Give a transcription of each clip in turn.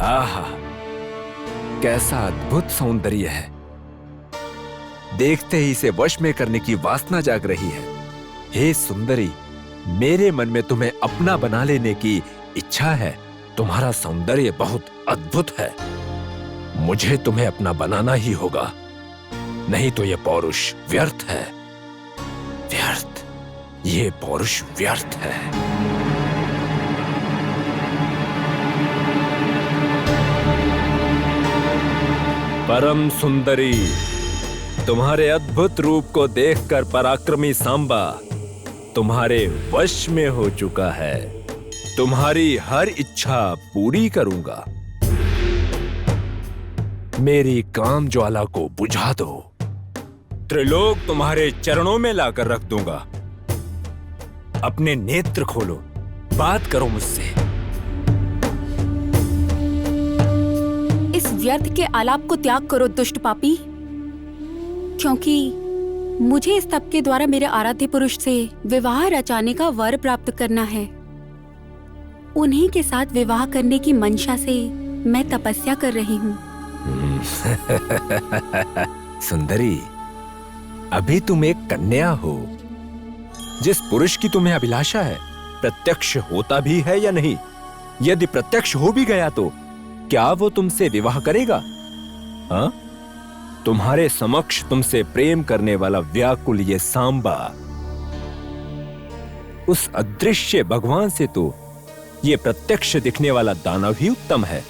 आहा, कैसा अद्भुत सौंदर्य है। देखते ही इसे वश में करने की वासना जाग रही है। हे सुंदरी, मेरे मन में तुम्हें अपना बना लेने की इच्छा है। तुम्हारा सौंदर्य बहुत अद्भुत है। मुझे तुम्हें अपना बनाना ही होगा, नहीं तो यह पौरुष व्यर्थ है। व्यर्थ, ये पौरुष व्यर्थ है। परम सुंदरी, तुम्हारे अद्भुत रूप को देखकर पराक्रमी सांबा तुम्हारे वश में हो चुका है। तुम्हारी हर इच्छा पूरी करूंगा। मेरी काम ज्वाला को बुझा दो। त्रिलोक तुम्हारे चरणों में लाकर रख दूंगा। अपने नेत्र खोलो, बात करो मुझसे। इस व्यर्थ के आलाप को त्याग करो दुष्ट पापी, क्योंकि मुझे इस तप के द्वारा मेरे आराध्य पुरुष से विवाह रचाने का वर प्राप्त करना है। उन्हीं के साथ विवाह करने की मंशा से मैं तपस्या कर रही हूँ। सुंदरी, अभी तुम एक कन्या हो। जिस पुरुष की तुम्हें अभिलाषा है, प्रत्यक्ष होता भी है या नहीं? यदि प्रत्यक्ष हो भी गया तो क्या वो तुमसे विवाह करेगा? हाँ? तुम्हारे समक्ष तुमसे प्रेम करने वाला व्याकुल ये सांबा, उस अदृश्य भगवान से तो ये प्रत्यक्ष दिखने वाला दानव ही उत्तम है।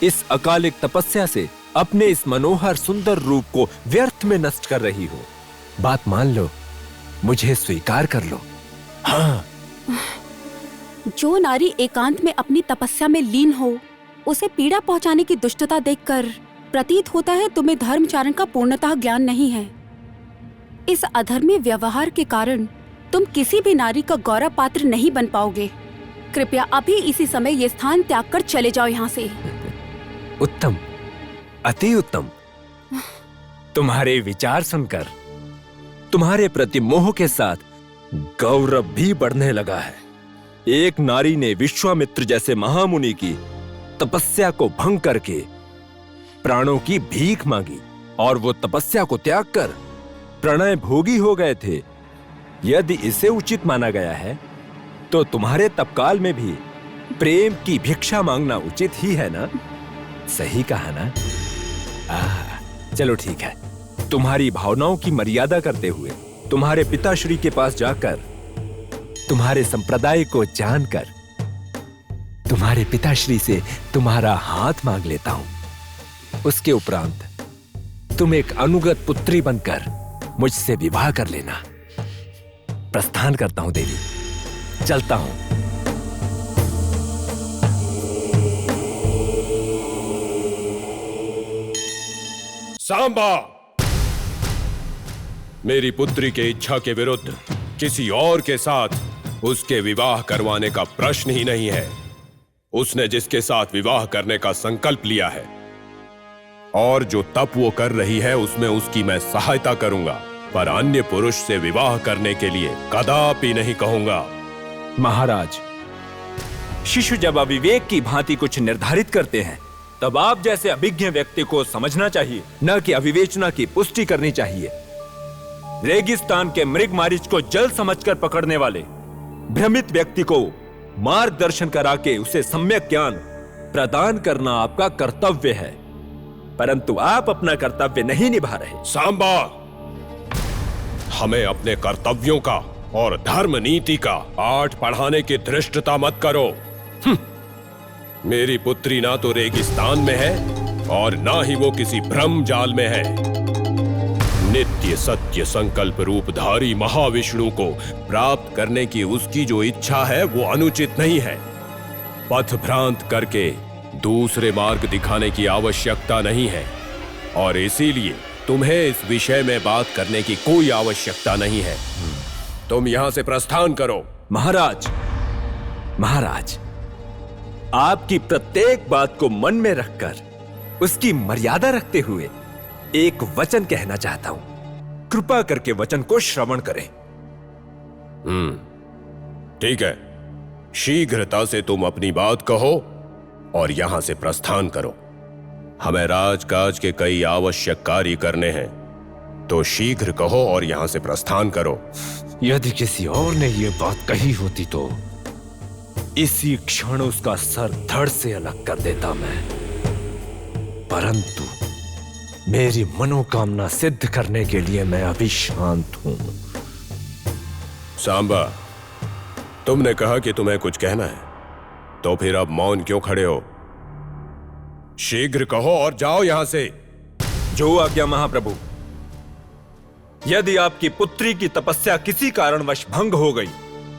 इस अकालिक तपस्या से अपने इस मनोहर सुंदर रूप को व्यर्थ में नष्ट कर रही हो। बात मान लो, मुझे स्वीकार कर लो। हाँ। जो नारी एकांत में अपनी तपस्या में लीन हो, उसे पीड़ा पहुंचाने की दुष्टता देखकर प्रतीत होता है तुम्हें धर्मचारण का पूर्णतः ज्ञान नहीं है। इस अधर्मी व्यवहार के कारण तुम किसी भी नारी का गौरव पात्र नहीं बन पाओगे। कृपया अभी इसी समय ये स्थान त्याग कर चले जाओ यहाँ से। उत्तम, अति उत्तम। तुम्हारे विचार सुनकर तुम्हारे प्रति मोह के साथ गौरव भी बढ़ने लगा है। एक नारी ने विश्वामित्र जैसे महामुनि की तपस्या को भंग करके प्राणों की भीख मांगी और वो तपस्या को त्याग कर प्रणय भोगी हो गए थे। यदि इसे उचित माना गया है तो तुम्हारे तपकाल में भी प्रेम की भिक्षा मांगना उचित ही है ना? सही कहा ना? चलो ठीक है। तुम्हारी भावनाओं की मर्यादा करते हुए तुम्हारे पिताश्री के पास जाकर तुम्हारे संप्रदाय को जानकर तुम्हारे पिताश्री से तुम्हारा हाथ मांग लेता हूं। उसके उपरांत तुम एक अनुगत पुत्री बनकर मुझसे विवाह कर लेना। प्रस्थान करता हूं देवी, चलता हूं। सांबा, मेरी पुत्री के इच्छा के विरुद्ध किसी और के साथ उसके विवाह करवाने का प्रश्न ही नहीं है। उसने जिसके साथ विवाह करने का संकल्प लिया है और जो तप वो कर रही है उसमें उसकी मैं सहायता करूंगा, पर अन्य पुरुष से विवाह करने के लिए कदापि नहीं कहूंगा। महाराज, शिशु जब अविवेक की भांति कुछ निर्धारित करते हैं तब आप जैसे अभिज्ञ व्यक्ति को समझना चाहिए, न कि अविवेचना की पुष्टि करनी चाहिए। रेगिस्तान के मृग मारीच को जल समझकर पकड़ने वाले भ्रमित व्यक्ति को मार्गदर्शन करा के उसे सम्यक ज्ञान प्रदान करना आपका कर्तव्य है, परंतु आप अपना कर्तव्य नहीं निभा रहे। सांबा, हमें अपने कर्तव्यों का और धर्म नीति का पाठ पढ़ाने की धृष्टता मत करो। मेरी पुत्री ना तो रेगिस्तान में है और ना ही वो किसी भ्रम जाल में है। नित्य सत्य संकल्प रूपधारी महाविष्णु को प्राप्त करने की उसकी जो इच्छा है वो अनुचित नहीं है। पथ भ्रांत करके दूसरे मार्ग दिखाने की आवश्यकता नहीं है और इसीलिए तुम्हें इस विषय में बात करने की कोई आवश्यकता नहीं है। तुम यहां से प्रस्थान करो। महाराज, महाराज, आपकी प्रत्येक बात को मन में रखकर उसकी मर्यादा रखते हुए एक वचन कहना चाहता हूं। कृपा करके वचन को श्रवण करें। ठीक है, शीघ्रता से तुम अपनी बात कहो और यहां से प्रस्थान करो। हमें राजकाज के कई आवश्यक कार्य करने हैं, तो शीघ्र कहो और यहां से प्रस्थान करो। यदि किसी और ने यह बात कही होती तो इसी क्षण उसका सर धड़ से अलग कर देता मैं, परंतु मेरी मनोकामना सिद्ध करने के लिए मैं अभी शांत हूं। सांबा, तुमने कहा कि तुम्हें कुछ कहना है, तो फिर अब मौन क्यों खड़े हो? शीघ्र कहो और जाओ यहां से। जो आज्ञा महाप्रभु। यदि आपकी पुत्री की तपस्या किसी कारणवश भंग हो गई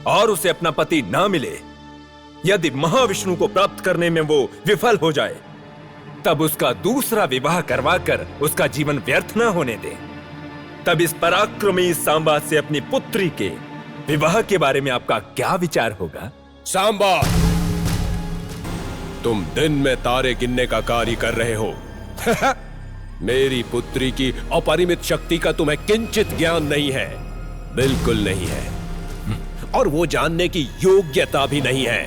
और उसे अपना पति ना मिले, यदि महाविष्णु को प्राप्त करने में वो विफल हो जाए, तब उसका दूसरा विवाह करवाकर उसका जीवन व्यर्थ न होने दे। तब इस पराक्रमी सांबा से अपनी पुत्री के विवाह के बारे में आपका क्या विचार होगा? सांबा, तुम दिन में तारे गिनने का कार्य कर रहे हो। मेरी पुत्री की अपरिमित शक्ति का तुम्हें किंचित ज्ञान नहीं है, बिल्कुल नहीं है, और वो जानने की योग्यता भी नहीं है।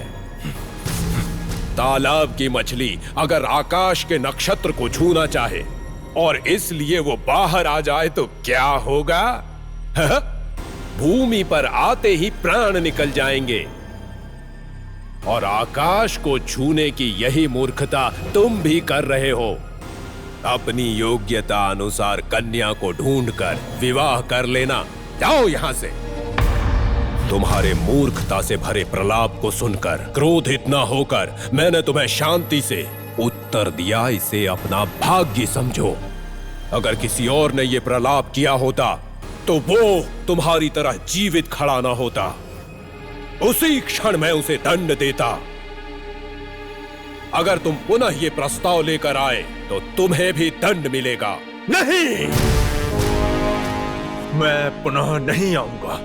तालाब की मछली अगर आकाश के नक्षत्र को छूना चाहे और इसलिए वो बाहर आ जाए तो क्या होगा? भूमि पर आते ही प्राण निकल जाएंगे, और आकाश को छूने की यही मूर्खता तुम भी कर रहे हो। अपनी योग्यता अनुसार कन्या को ढूंढकर विवाह कर लेना। जाओ यहां से। तुम्हारे मूर्खता से भरे प्रलाप को सुनकर क्रोधित न होकर मैंने तुम्हें शांति से उत्तर दिया, इसे अपना भाग्य समझो। अगर किसी और ने यह प्रलाप किया होता तो वो तुम्हारी तरह जीवित खड़ा न होता। उसी क्षण मैं उसे दंड देता। अगर तुम पुनः ये प्रस्ताव लेकर आए तो तुम्हें भी दंड मिलेगा। नहीं, मैं पुनः नहीं आऊंगा।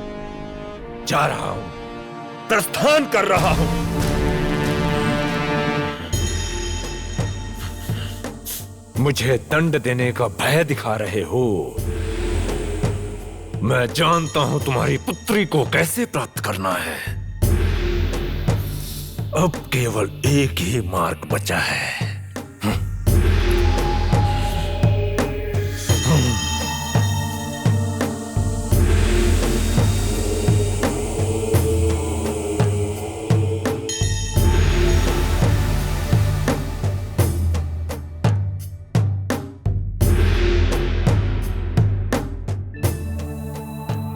जा रहा हूं, प्रस्थान कर रहा हूं। मुझे दंड देने का भय दिखा रहे हो। मैं जानता हूं तुम्हारी पुत्री को कैसे प्राप्त करना है। अब केवल एक ही मार्ग बचा है।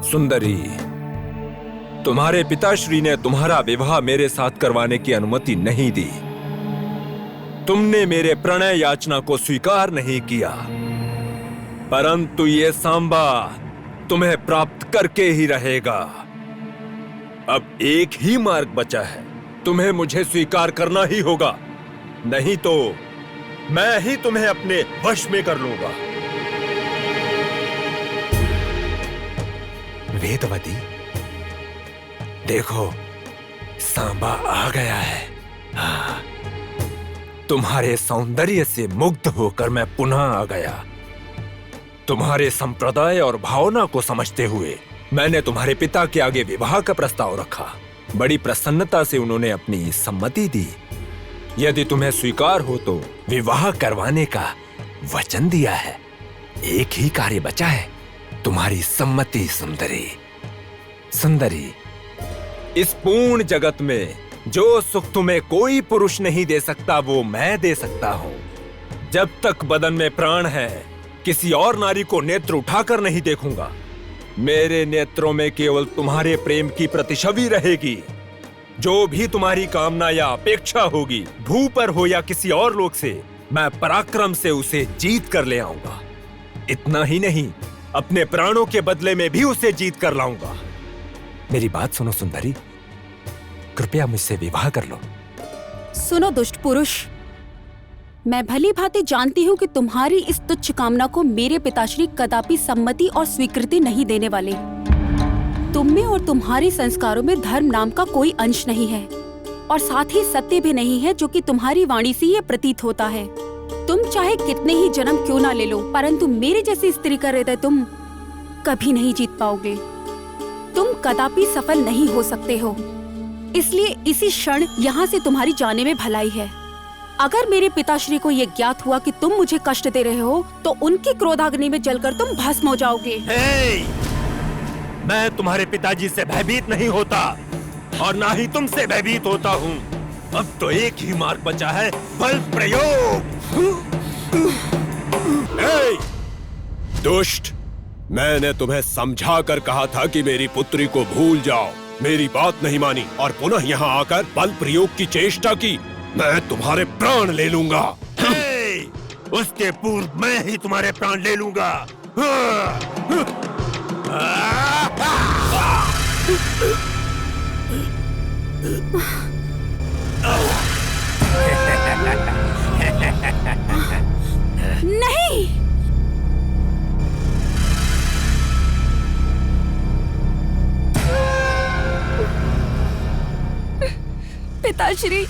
सुंदरी, तुम्हारे पिताश्री ने तुम्हारा विवाह मेरे साथ करवाने की अनुमति नहीं दी। तुमने मेरे प्रणय याचना को स्वीकार नहीं किया, परंतु ये सांबा तुम्हें प्राप्त करके ही रहेगा। अब एक ही मार्ग बचा है, तुम्हें मुझे स्वीकार करना ही होगा, नहीं तो मैं ही तुम्हें अपने वश में कर लूंगा। वेदवती, देखो, सांबा आ गया है। हाँ, तुम्हारे सौंदर्य से मुग्ध होकर मैं पुनः आ गया। तुम्हारे संप्रदाय और भावना को समझते हुए मैंने तुम्हारे पिता के आगे विवाह का प्रस्ताव रखा। बड़ी प्रसन्नता से उन्होंने अपनी सम्मति दी। यदि तुम्हें स्वीकार हो तो विवाह करवाने का वचन दिया है। एक ही कार्य बचा है, तुम्हारी सम्मति। सुंदरी, सुंदरी, इस पूर्ण जगत में जो सुख तुम्हें कोई पुरुष नहीं दे सकता वो मैं दे सकता हूं। जब तक बदन में प्राण है, किसी और नारी को नेत्र उठाकर नहीं देखूंगा। मेरे नेत्रों में केवल तुम्हारे प्रेम की प्रतिछवि रहेगी। जो भी तुम्हारी कामना या अपेक्षा होगी, भू पर हो या किसी और लोक से, मैं पराक्रम से उसे जीत कर ले आऊंगा। इतना ही नहीं, अपने प्राणों के बदले में भी उसे जीत कर लाऊंगा। मेरी बात सुनो सुंदरी, कृपया मुझसे विवाह कर लो। सुनो दुष्ट पुरुष, मैं भली भांति जानती हूँ कि तुम्हारी इस तुच्छ कामना को मेरे पिताश्री कदापि सम्मति और स्वीकृति नहीं देने वाले। तुम में और तुम्हारे संस्कारों में धर्म नाम का कोई अंश नहीं है, और साथ ही सत्य भी नहीं है, जो कि तुम्हारी वाणी से ये प्रतीत होता है। तुम चाहे कितने ही जन्म क्यों ना ले लो, परंतु मेरे जैसी स्त्री का हृदय तुम कभी नहीं जीत पाओगे। तुम कदापि सफल नहीं हो सकते हो। इसलिए इसी क्षण यहाँ से तुम्हारी जाने में भलाई है। अगर मेरे पिताश्री को ये ज्ञात हुआ कि तुम मुझे कष्ट दे रहे हो तो उनकी क्रोधाग्नि में जलकर तुम भस्म हो जाओगे। मैं तुम्हारे पिताजी से भयभीत नहीं होता और ना ही तुमसे भयभीत होता हूँ। अब तो एक ही मार्ग बचा है, बल प्रयोग। दुष्ट, मैंने तुम्हें समझा कर कहा था कि मेरी पुत्री को भूल जाओ। मेरी बात नहीं मानी और पुनः यहाँ आकर बल प्रयोग की चेष्टा की। मैं तुम्हारे प्राण ले लूंगा। उसके पूर्व मैं ही तुम्हारे प्राण ले लूंगा। नहीं, पिताश्री।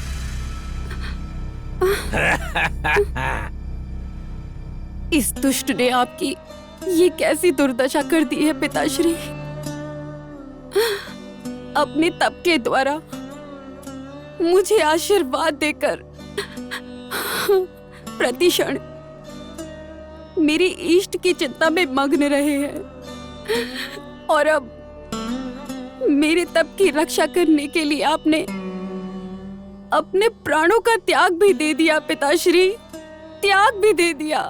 इस दुष्ट ने आपकी ये कैसी दुर्दशा कर दी है पिताश्री। अपने तप के द्वारा मुझे आशीर्वाद देकर प्रतिक्षण मेरी इष्ट की चिंता में मग्न रहे हैं और अब मेरे तप की रक्षा करने के लिए आपने अपने प्राणों का त्याग भी दे दिया पिताश्री, त्याग भी दे दिया।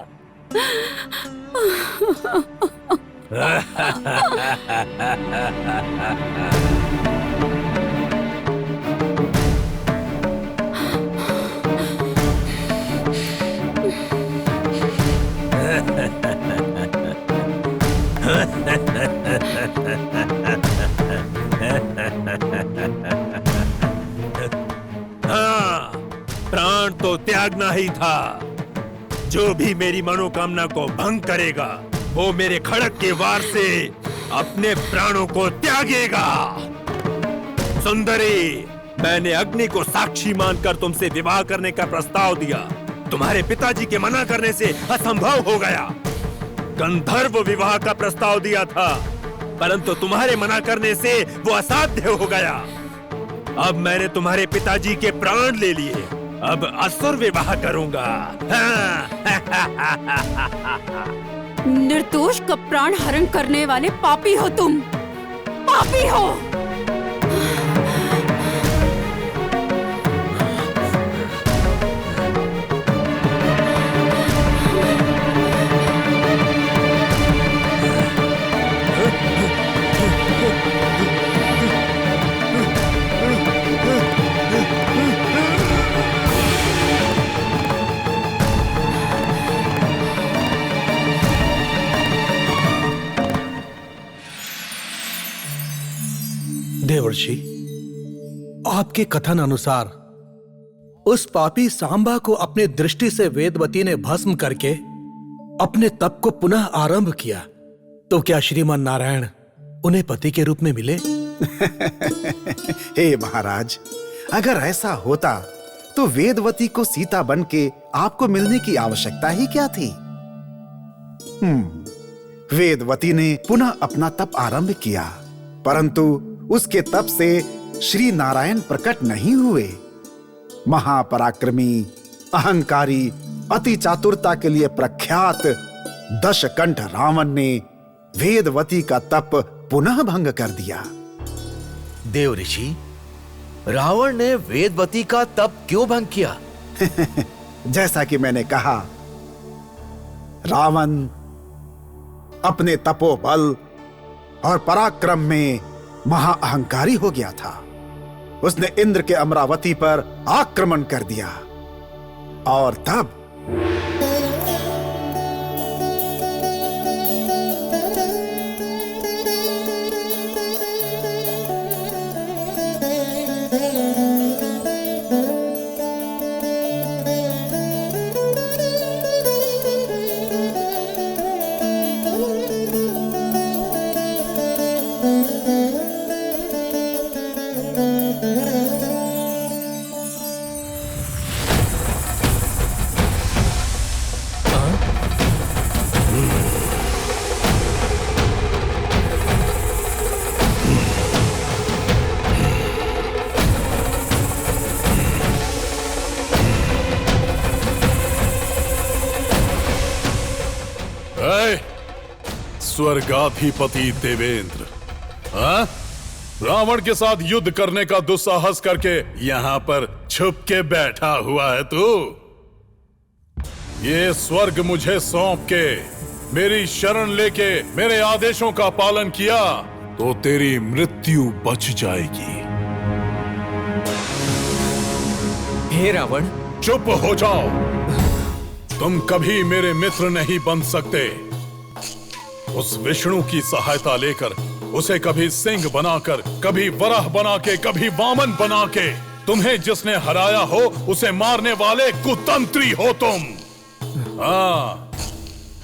हाँ, प्राण तो त्यागना ही था। जो भी मेरी मनोकामना को भंग करेगा वो मेरे खड़ग के वार से अपने प्राणों को त्यागेगा। सुंदरी, मैंने अग्नि को साक्षी मानकर तुमसे विवाह करने का प्रस्ताव दिया। तुम्हारे पिताजी के मना करने से असंभव हो गया। गंधर्व विवाह का प्रस्ताव दिया था परंतु तुम्हारे मना करने से वो असाध्य हो गया। अब मैंने तुम्हारे पिताजी के प्राण ले लिए, अब असुर विवाह करूंगा। निर्दोष का प्राण हरण करने वाले पापी हो तुम, पापी हो। देवर्षि, आपके कथन अनुसार उस पापी सांबा को अपने दृष्टि से वेदवती ने भस्म करके अपने तप को पुनः आरंभ किया, तो क्या श्रीमान नारायण उन्हें पति के रूप में मिले? हे महाराज, अगर ऐसा होता तो वेदवती को सीता बन के आपको मिलने की आवश्यकता ही क्या थी? वेदवती ने पुनः अपना तप आरंभ किया परंतु उसके तप से श्री नारायण प्रकट नहीं हुए। महापराक्रमी, अहंकारी, अति चातुरता के लिए प्रख्यात दशकंठ रावण ने वेदवती का तप पुनः भंग कर दिया। देव ऋषि, रावण ने वेदवती का तप क्यों भंग किया? जैसा कि मैंने कहा, रावण अपने तपोबल और पराक्रम में महाअहंकारी हो गया था। उसने इंद्र के अमरावती पर आक्रमण कर दिया और तब स्वर्गाधिपति देवेंद्र, हाँ? रावण के साथ युद्ध करने का दुस्साहस करके यहाँ पर छुप के बैठा हुआ है तू? ये स्वर्ग मुझे सौंप के मेरी शरण लेके मेरे आदेशों का पालन किया तो तेरी मृत्यु बच जाएगी। हे रावण, चुप हो जाओ। तुम कभी मेरे मित्र नहीं बन सकते। उस विष्णु की सहायता लेकर, उसे कभी सिंह बनाकर, कभी वराह बना के, कभी वामन बना के, तुम्हें जिसने हराया हो उसे मारने वाले कुतंत्री हो तुम। हाँ,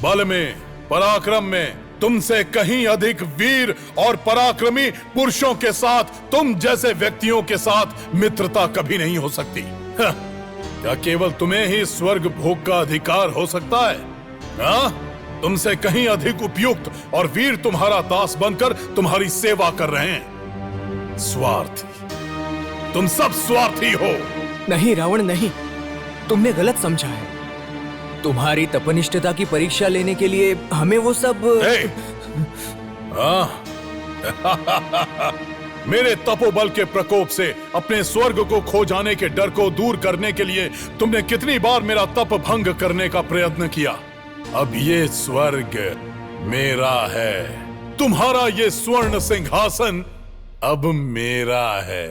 बल में, पराक्रम में तुमसे कहीं अधिक वीर और पराक्रमी पुरुषों के साथ तुम जैसे व्यक्तियों के साथ मित्रता कभी नहीं हो सकती। क्या केवल तुम्हें ही स्वर्ग भोग का अधिकार हो सकता है? हाँ? तुमसे कहीं अधिक उपयुक्त और वीर तुम्हारा दास बनकर तुम्हारी सेवा कर रहे हैं। स्वार्थी, तुम सब स्वार्थी हो। नहीं रावण नहीं, तुमने गलत समझा है। तुम्हारी तपनिष्ठता की परीक्षा लेने के लिए हमें वो सब मेरे तपोबल के प्रकोप से अपने स्वर्ग को खो जाने के डर को दूर करने के लिए तुमने कितनी बार मेरा तप भंग करने का प्रयत्न किया। अब ये स्वर्ग मेरा है। तुम्हारा ये स्वर्ण सिंहासन अब मेरा है।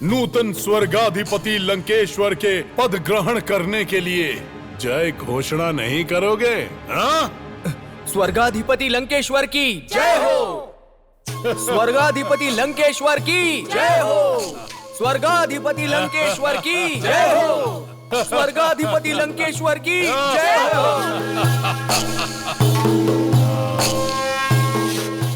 नूतन स्वर्गाधिपति लंकेश्वर के पद ग्रहण करने के लिए जय घोषणा नहीं करोगे? हाँ? स्वर्गाधिपति लंकेश्वर की जय हो। स्वर्गाधिपति लंकेश्वर की जय हो। स्वर्गाधिपति लंकेश्वर की जय हो। स्वर्गाधिपति लंकेश्वर की जय हो।